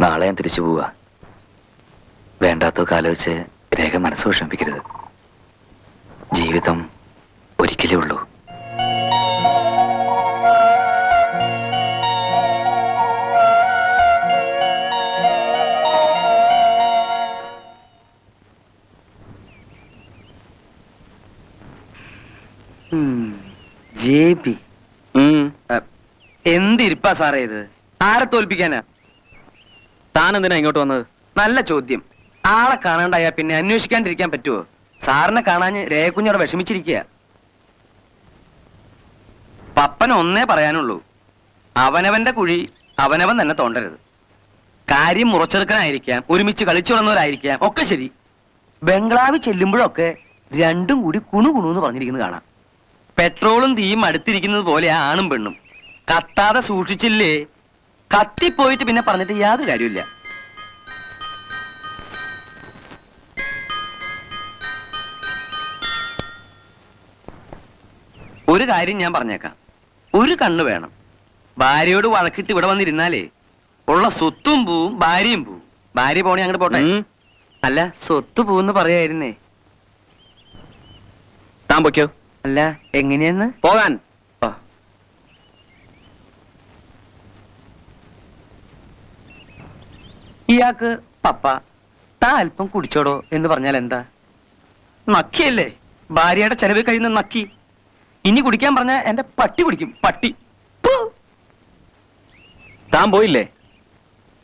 നാളെ ഞാൻ തിരിച്ചു പോവുക. വേണ്ടാത്തൊക്കെ ആലോചിച്ച് രേഖ മനസ്സ് വിഷമിപ്പിക്കരുത്. ജീവിതം ഒരിക്കലേ ഉള്ളൂ. എന്തിരിപ്പാ സാറേ ഇത്? ആരെ തോൽപ്പിക്കാനാ? താൻ എന്തിനാ ഇങ്ങോട്ട് വന്നത്? നല്ല ചോദ്യം. ആളെ കാണാണ്ടായാ പിന്നെ അന്വേഷിക്കാണ്ടിരിക്കാൻ പറ്റുമോ? സാറിനെ കാണാഞ്ഞ് രേഖക്കുഞ്ഞോടെ വിഷമിച്ചിരിക്കുക. പപ്പൻ ഒന്നേ പറയാനുള്ളൂ, അവനവന്റെ കുഴി അവനവൻ തന്നെ തോണ്ടരുത്. കാര്യം മുറച്ചെടുക്കാനായിരിക്കാം, ഒരുമിച്ച് കളിച്ചു വളർന്നവരായിരിക്കാം, ഒക്കെ ശരി. ബംഗ്ലാവിൽ ചെല്ലുമ്പോഴൊക്കെ രണ്ടും കൂടി കുണുകുണു പറഞ്ഞിരിക്കുന്നത് കാണാം. പെട്രോളും തീയും അടുത്തിരിക്കുന്നത് പോലെ ആണും പെണ്ണും. കത്താതെ സൂക്ഷിച്ചില്ലേ കത്തിപ്പോയിട്ട് പിന്നെ പറഞ്ഞിട്ട് യാതൊരു കാര്യമില്ല. ഒരു കാര്യം ഞാൻ പറഞ്ഞേക്കാം, ഒരു കണ്ണ് വേണം. ഭാര്യയോട് വഴക്കിട്ട് ഇവിടെ വന്നിരുന്നാലേ ഉള്ള സ്വത്തും പോവും ഭാര്യയും പോവും. ഭാര്യ പോണേ അങ്ങോട്ട് പോട്ടെ. അല്ല, സ്വത്ത് പോവെന്ന് പറയായിരുന്നേ. താൻ പൊയ്ക്കോ. അല്ല, എങ്ങനെയാന്ന് പോകാൻ? ഇയാൾക്ക് പപ്പ താ അല്പം കുടിച്ചോടോ എന്ന് പറഞ്ഞാൽ എന്താ? നക്കിയല്ലേ, ഭാര്യയുടെ ചെലവ് കഴിയുന്ന നക്കി. ഇനി കുടിക്കാൻ പറഞ്ഞ എന്റെ പട്ടി കുടിക്കും, പട്ടി. താൻ പോയില്ലേ?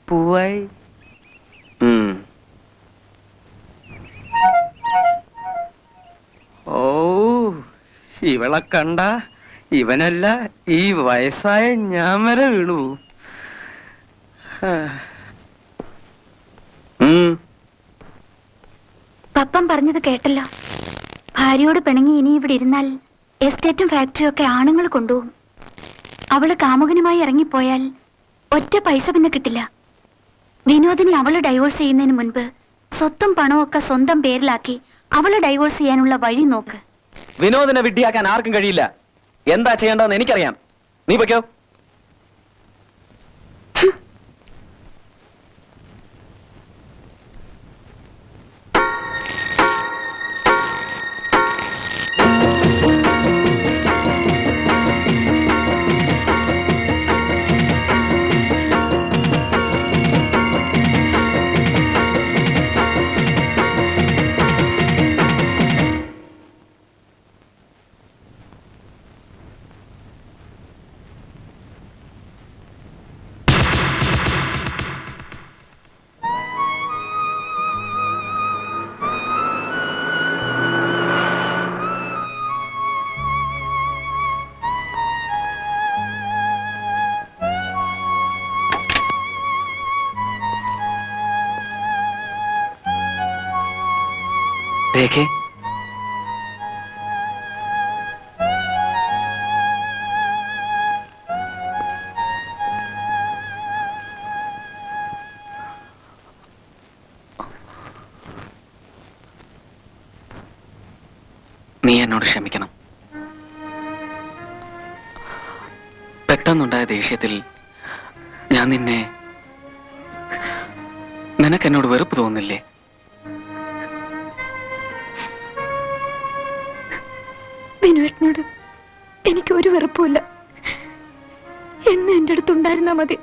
പൂവായി. ഓ, ഇവളെ കണ്ട ഇവനല്ല ഈ വയസ്സായ ഞാൻ വരെ വീണു. പപ്പൻ പറഞ്ഞത് കേട്ടല്ലോ. ഭാര്യയോട് പിണങ്ങി ഇനി ഇവിടെ ഇരുന്നാൽ എസ്റ്റേറ്റും ഫാക്ടറിയും ഒക്കെ ആണുങ്ങൾ കൊണ്ടുപോകും. അവള് കാമുകനുമായി ഇറങ്ങിപ്പോയാൽ ഒറ്റ പൈസ പിന്നെ കിട്ടില്ല. വിനോദിനെ അവള് ഡൈവോഴ്സ് ചെയ്യുന്നതിന് മുൻപ് സ്വത്തും പണവും ഒക്കെ സ്വന്തം പേരിലാക്കി അവള് ഡൈവോഴ്സ് ചെയ്യാനുള്ള വഴി നോക്ക്. വിനോദിനെ വിഡ്ഢിയാക്കാൻ ആർക്കും കഴിയില്ല. എന്താ ചെയ്യേണ്ടതെന്ന് എനിക്കറിയാം. നീ പൊയ്ക്കോ. രേഖേ, നീ എന്നോട് ക്ഷമിക്കണം. പെട്ടെന്നുണ്ടായ ദേഷ്യത്തിൽ ഞാൻ നിനക്കെന്നോട് വെറുപ്പ് തോന്നില്ലേ? വിനുവേട്ടനോട് എനിക്ക് ഒരു വെറുപ്പുമില്ല. എന്നും എൻ്റെ അടുത്തുണ്ടായിരുന്നാ മതി.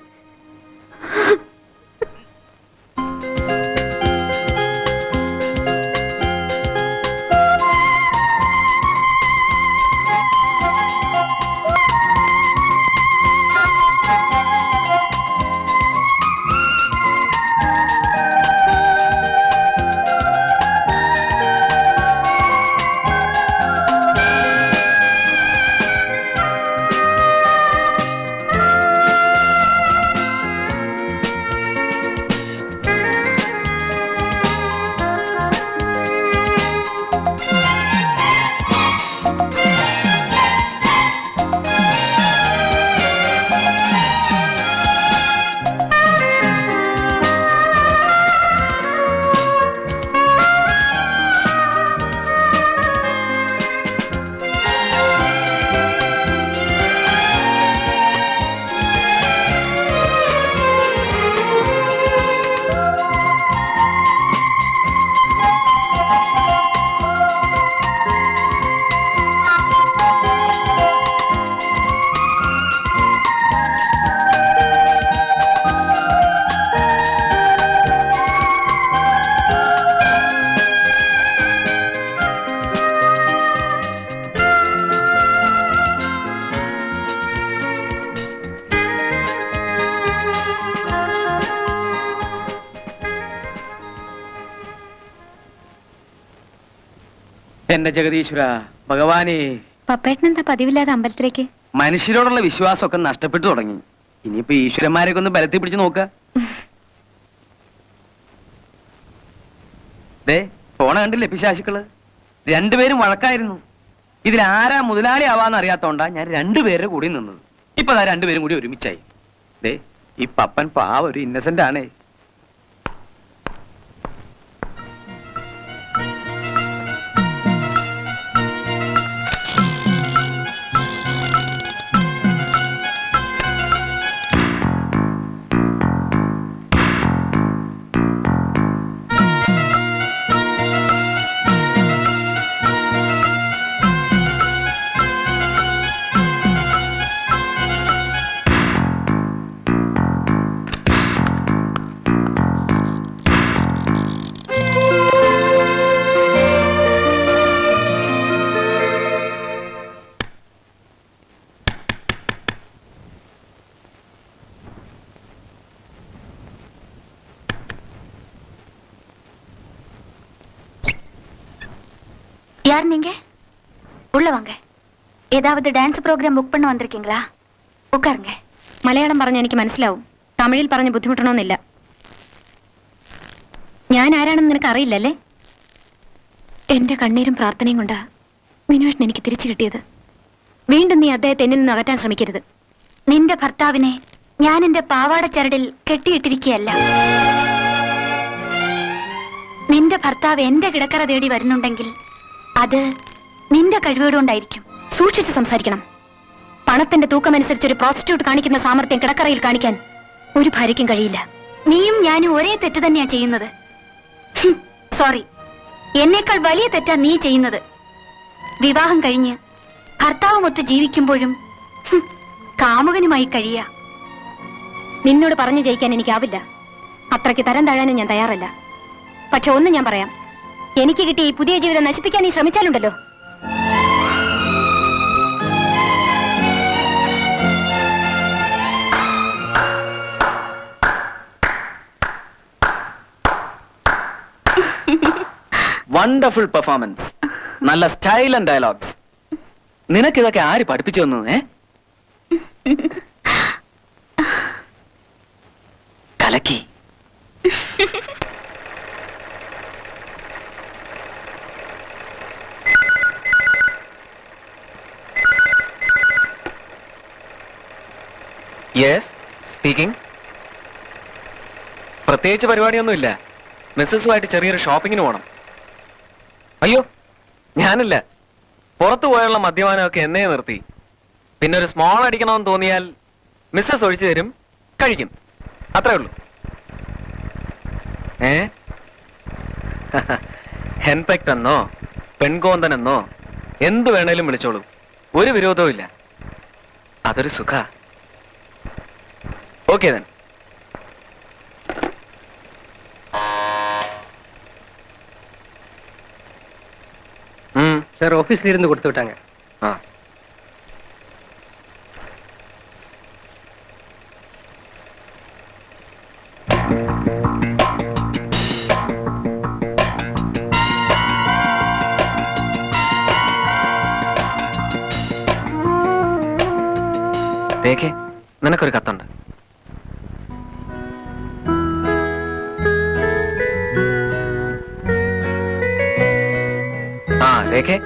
എന്റെ ജഗദീശ്വര ഭഗവാനെ. പപ്പേട്ടനെന്താ പതിവില്ലാതെ അമ്പലത്തിലേക്ക്? മനുഷ്യരോടുള്ള വിശ്വാസമൊക്കെ നഷ്ടപ്പെട്ടു തുടങ്ങി. ഇനിയിപ്പോ ഈശ്വരന്മാരെയൊക്കെ ഒന്ന് ബലത്തിൽ പിടിച്ച് നോക്ക. ദേ പോണ കണ്ടില്ലേ പിശാചുക്കള്? രണ്ടുപേരും വഴക്കായിരുന്നു. ഇതിൽ ആരാ മുതലാളി ആവാന്ന് അറിയാത്തോണ്ടാ ഞാൻ രണ്ടുപേരുടെ കൂടി നിന്നത്. ഇപ്പൊ ദാ രണ്ടുപേരും കൂടി ഒരുമിച്ചായി. ദേ ഈ പപ്പൻ പാവ ഒരു ഇന്നസെന്റ് ആണേ. யார் நீங்க? உள்ள வாங்க. ஏதாவது டான்ஸ் ப்ரோഗ്രാം ബുക്ക് பண்ண வந்திருக்கீங்களா? உட்காருங்க. മലയാളം പറഞ്ഞ എനിക്ക് മനസ്സിലാവും, തമിഴിൽ പറഞ്ഞ് ബുദ്ധിമുട്ടണമെന്നില്ല. ഞാൻ ആരാണെന്ന് നിനക്ക് അറിയില്ലല്ലേ? എന്റെ കണ്ണീരും പ്രാർത്ഥനയും കൊണ്ടാ മിനുവേട്ടൻ എനിക്ക് തിരിച്ചു കിട്ടിയത്. വീണ്ടും നീ അദ്ദേഹത്തെ എന്നിൽ നിന്ന് അകറ്റാൻ ശ്രമിക്കരുത്. നിന്റെ ഭർത്താവിനെ ഞാൻ എന്റെ പാവാട ചരടിൽ കെട്ടിയിട്ടിരിക്കുകയല്ല. നിന്റെ ഭർത്താവ് എന്റെ കിടക്കറ തേടി വരുന്നുണ്ടെങ്കിൽ അത് നിന്റെ കഴിവുകൊണ്ടായിരിക്കും. സൂക്ഷിച്ച് സംസാരിക്കണം. പണത്തിന്റെ തൂക്കമനുസരിച്ച് ഒരു പ്രോസ്റ്റിറ്റ്യൂട്ട് കാണിക്കുന്ന സാമർത്ഥ്യം കിടക്കറയിൽ കാണിക്കാൻ ഒരു ഭാര്യയ്ക്കും കഴിയില്ല. നീയും ഞാനും ഒരേ തെറ്റ് തന്നെയാ ചെയ്യുന്നത്. സോറി, എന്നേക്കാൾ വലിയ തെറ്റാ നീ ചെയ്യുന്നത്. വിവാഹം കഴിഞ്ഞ് ഭർത്താവുമൊത്ത് ജീവിക്കുമ്പോഴും കാമുകനുമായി കഴിയാ. നിന്നോട് പറഞ്ഞു ജയിക്കാൻ എനിക്കാവില്ല. അത്രയ്ക്ക് തരം താഴാനും ഞാൻ തയ്യാറല്ല. പക്ഷെ ഒന്ന് ഞാൻ പറയാം, എനിക്ക് കിട്ടിയ ഈ പുതിയ ജീവിതം നശിപ്പിക്കാൻ നീ ശ്രമിച്ചാലുണ്ടല്ലോ, വണ്ടർഫുൾ പെർഫോമൻസ്. നല്ല സ്റ്റൈൽ ആൻഡ് ഡയലോഗ്സ്. നിനക്കിതൊക്കെ ആര് പഠിപ്പിച്ചു തന്നു? കലക്കി. Yes speaking. പ്രത്യേകിച്ച് പരിപാടിയൊന്നുമില്ല. മിസ്സസുമായിട്ട് ചെറിയൊരു ഷോപ്പിങ്ങിന് പോകണം. അയ്യോ ഞാനില്ല. പുറത്തു പോയുള്ള മദ്യപാനമൊക്കെ എന്നേ നിർത്തി. പിന്നെ ഒരു സ്മോൾ അടിക്കണമെന്ന് തോന്നിയാൽ മിസ്സസ് ഒഴിച്ചു തരും, കഴിക്കും. അത്രേ ഉള്ളൂ. ഹെൻപെക്ട് എന്നോ പെൺകോന്തൻ എന്നോ എന്തു വേണേലും വിളിച്ചോളൂ, ഒരു വിരോധവും ഇല്ല. അതൊരു സുഖ. Okay then. சார் ஆஃபீஸ்ல இருந்து கொடுத்து விட்டாங்க. ആ രേഖേ, നിനക്കൊരു കത്തുണ്ട്. ആ രേഖേ,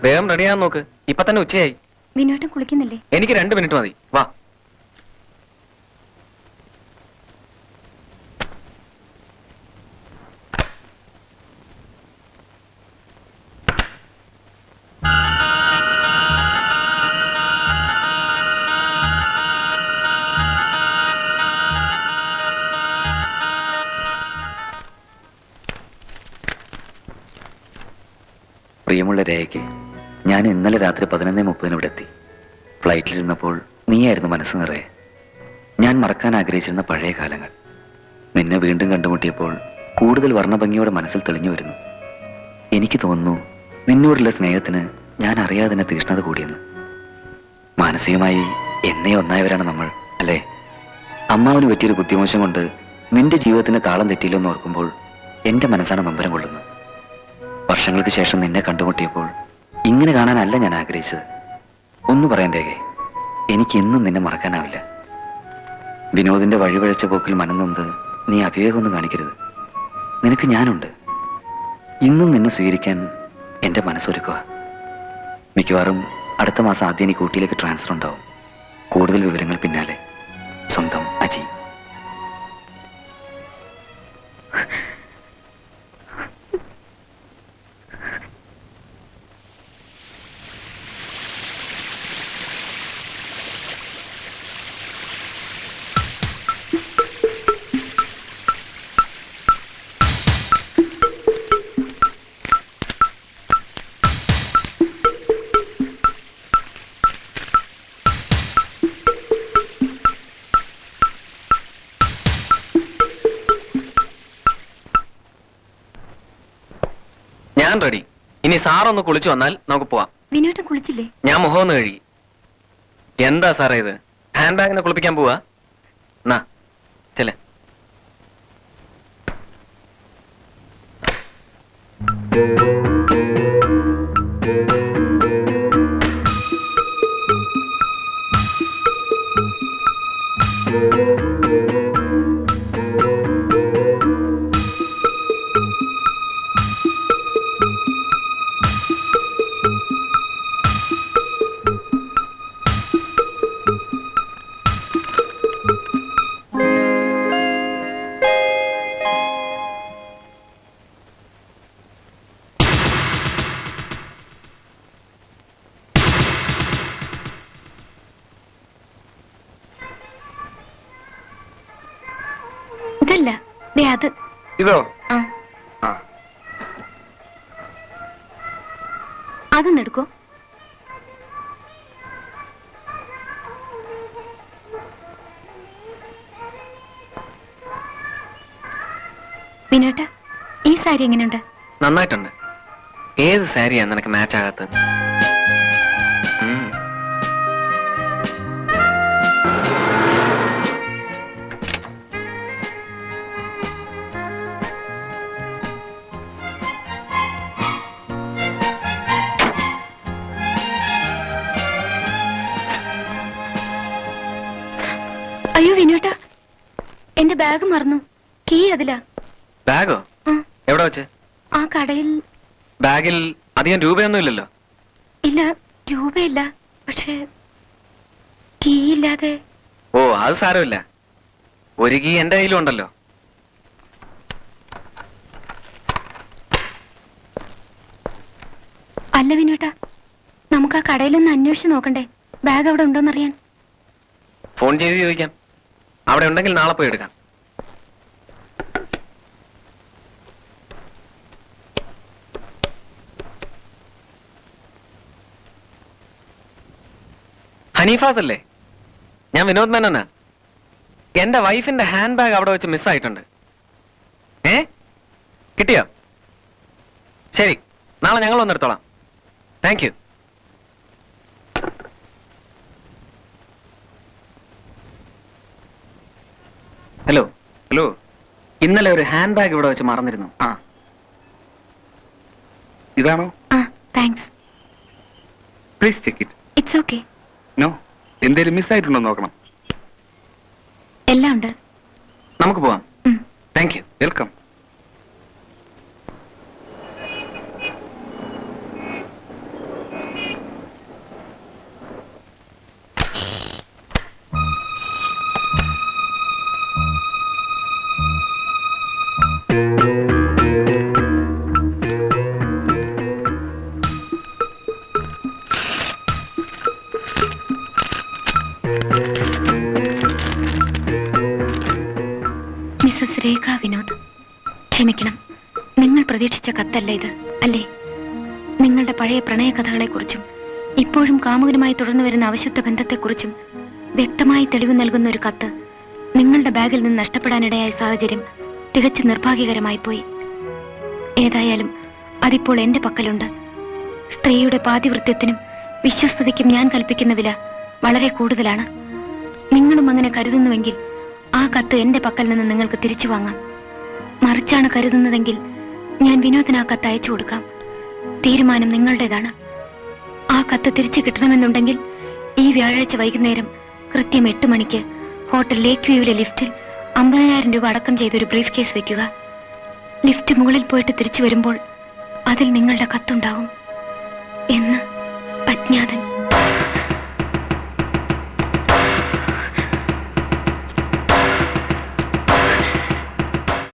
വേഗം റെഡിയാകാൻ നോക്ക്. ഇപ്പൊ തന്നെ ഉച്ചയായി. മിനുവേട്ടൻ കുളിക്കുന്നില്ലേ? എനിക്ക് 2 മിനിറ്റ് മതി. വാ. പ്രിയമുള്ള രേഖയ്ക്ക്, ഞാൻ ഇന്നലെ രാത്രി 11:30 ഇവിടെ എത്തി. ഫ്ലൈറ്റിലിരുന്നപ്പോൾ നീയായിരുന്നു മനസ്സ് നിറയെ. ഞാൻ മറക്കാൻ ആഗ്രഹിച്ചിരുന്ന പഴയ കാലങ്ങൾ നിന്നെ വീണ്ടും കണ്ടുമുട്ടിയപ്പോൾ കൂടുതൽ വർണ്ണഭംഗിയോടെ മനസ്സിൽ തെളിഞ്ഞു വരുന്നു. എനിക്ക് തോന്നുന്നു നിന്നോടുള്ള സ്നേഹത്തിന് ഞാൻ അറിയാതെ തന്നെ തീഷ്ണത കൂടിയെന്ന്. മാനസികമായി എന്നെ ഒന്നായവരാണ് നമ്മൾ, അല്ലേ? അമ്മാവന് പറ്റിയൊരു ബുദ്ധിമോശം കൊണ്ട് നിന്റെ ജീവിതത്തിന് താളം തെറ്റിയില്ലെന്ന് ഓർക്കുമ്പോൾ എന്റെ മനസ്സാണ് നൊമ്പരം കൊള്ളുന്നത്. വർഷങ്ങൾക്ക് ശേഷം നിന്നെ കണ്ടുമുട്ടിയപ്പോൾ ഇങ്ങനെ കാണാനല്ല ഞാൻ ആഗ്രഹിച്ചത്. ഒന്ന് പറയാൻ രേഖേ, എനിക്ക് ഇന്നും നിന്നെ മറക്കാനാവില്ല. വിനോദിന്റെ വഴിവഴച്ച പോക്കിൽ മനന്നൊന്ത് നീ അവിവേകമൊന്നും കാണിക്കരുത്. നിനക്ക് ഞാനുണ്ട്. ഇന്നും നിന്നെ സ്വീകരിക്കാൻ എൻ്റെ മനസ്സൊരുക്കുക. മിക്കവാറും അടുത്ത മാസം ആദ്യം എനിക്ക് ഊട്ടിയിലേക്ക് ട്രാൻസ്ഫർ ഉണ്ടാവും. കൂടുതൽ വിവരങ്ങൾ പിന്നാലെ. സ്വന്തം അജി. ഞാൻ റെഡി. ഇനി സാറൊന്ന് കുളിച്ചു വന്നാൽ നമുക്ക് പോവാം. വിനോട്ടൻ കുളിച്ചില്ലേ? ഞാൻ മുഖം ഒന്ന് കഴുകി. എന്താ സാറേ ഇത്? ഹാൻഡ് ബാഗിനെ കുളിപ്പിക്കാൻ പോവാ? എന്നാ ചെല്ലേ. ഇതല്ല, ദേ അത്. ഇതോ? ആ, അതൊന്ന് എടുക്കോ. വിനോട്ട, ഈ സാരി എങ്ങനെയുണ്ട്? നന്നായിട്ടുണ്ട്. ഏത് സാരിയാ നിനക്ക് മാച്ച് ആകാത്തത്? അയ്യോ വിനോട്ട, എന്റെ ബാഗ് മറന്നു. കീ അതിലാ. ബാഗോ? ആ, എവിടെ വെച്ച്? ആ കടയിൽ. ബാഗിൽ അധികം രൂപയൊന്നും ഇല്ലല്ലോ. ഇല്ല, രൂപയില്ല. പക്ഷേ കീ ഇല്ലാതെ. ഓ, അത് സാരമില്ല. ഒരു കീ എന്റെ കയ്യിലും ഉണ്ടല്ലോ. അല്ല വിനോട്ട, നമുക്ക് ആ കടയിലൊന്ന് അന്വേഷിച്ച് നോക്കണ്ടേ, ബാഗ് അവിടെ ഉണ്ടോന്നറിയാൻ? ഫോൺ ചെയ്ത് ചോദിക്കാം. അവിടെ ഉണ്ടെങ്കിൽ നാളെ പോയി എടുക്കാം. ഹനീഫാസ് അല്ലേ? ഞാൻ വിനോദ് മേനോനാ. എന്റെ വൈഫിന്റെ ഹാൻഡ് ബാഗ് അവിടെ വെച്ച് മിസ്സായിട്ടുണ്ട്. കിട്ടിയോ? ശരി, നാളെ ഞങ്ങൾ വന്നെടുത്തോളാം. Thank you. ഹലോ. ഹലോ. ഇന്നലെ ഒരു ഹാൻഡ് ബാഗ് ഇവിടെ വെച്ച് മറന്നിരുന്നു. ആ, ഇതാണോ? ആ, thanks. Please check it. It's okay. No, എന്തേലും മിസ്സായിട്ടുണ്ടോ നോക്കണം. എല്ലാം ഉണ്ട്. നമുക്ക് പോവാം. ഉം. Thank you. Welcome. Mrs Rekha Vinod, ക്ഷമിക്കണം. നിങ്ങൾ പ്രതീക്ഷിച്ച കത്തല്ല ഇത്, അല്ലേ? നിങ്ങളുടെ പഴയ പ്രണയകഥകളെക്കുറിച്ചും ഇപ്പോഴും കാമുകനുമായി തുടർന്നു വരുന്ന അവിശുദ്ധ ബന്ധത്തെക്കുറിച്ചും വ്യക്തമായി തെളിവ് നൽകുന്ന ഒരു കത്ത് നിങ്ങളുടെ ബാഗിൽ നിന്ന് നഷ്ടപ്പെടാനിടയായ സാഹചര്യം തികച്ചും നിർഭാഗ്യകരമായി പോയി. ഏതായാലും അതിപ്പോൾ എന്റെ പക്കലുണ്ട്. സ്ത്രീയുടെ പാതിവൃത്യത്തിനും വിശ്വസ്തതയ്ക്കും ഞാൻ കൽപ്പിക്കുന്ന വില വളരെ കൂടുതലാണ്. നിങ്ങളും അങ്ങനെ കരുതുന്നുവെങ്കിൽ ആ കത്ത് എന്റെ പക്കൽ നിന്ന് നിങ്ങൾക്ക് തിരിച്ചു വാങ്ങാം. മറിച്ചാണ് കരുതുന്നതെങ്കിൽ ഞാൻ വിനോദിന് ആ കത്ത് അയച്ചു കൊടുക്കാം. തീരുമാനം നിങ്ങളുടേതാണ്. ആ കത്ത് തിരിച്ചു കിട്ടണമെന്നുണ്ടെങ്കിൽ ഈ വ്യാഴാഴ്ച വൈകുന്നേരം കൃത്യം 8 മണിക്ക് ഹോട്ടൽ ലേക്ക് വ്യൂവിലെ ലിഫ്റ്റിൽ 50,000 രൂപ അടക്കം ചെയ്തൊരു ബ്രീഫ് കേസ് വെക്കുക. ലിഫ്റ്റ് മുകളിൽ പോയിട്ട് തിരിച്ചു വരുമ്പോൾ അതിൽ നിങ്ങളുടെ കത്തുണ്ടാവും എന്ന് അജ്ഞാതൻ.